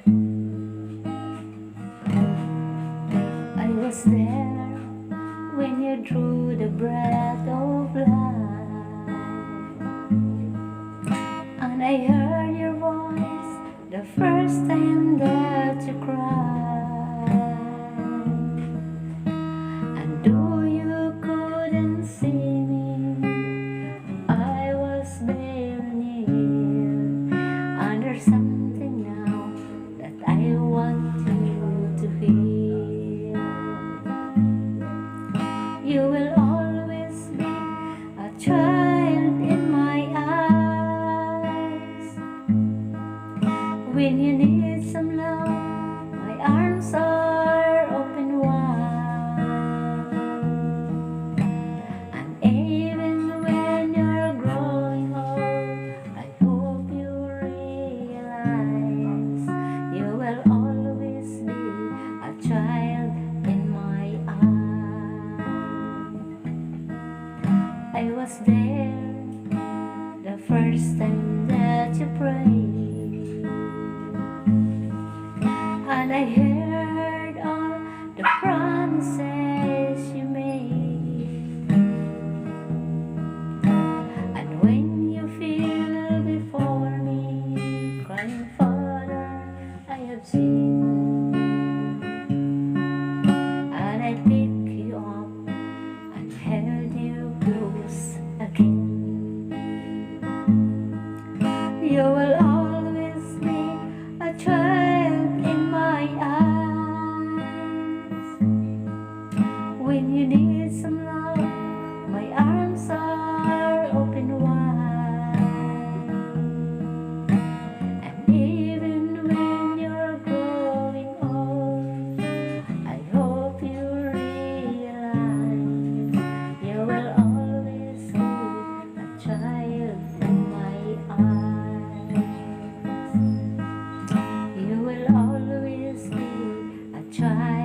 I was there when you drew the breath of life, and I heard your voice the first time that you cried. And though you couldn't see me, I was there near, and there's something now that I want you to hear. You will always be a child in my eyes. When you need some love, my arms are open wide. And even when you're growing old, I hope you realize you will always be a child in my eyes. I was there the first time that you prayed, and I heard all the promises you made. And when you feel before me crying, Father, I have sinned, and I pick you up and held you close again. You will always be a child in my eyes. When you need some love, my arms are open wide. And even when you're growing old, I hope you realize you will always be a child in my eyes. You will always be a child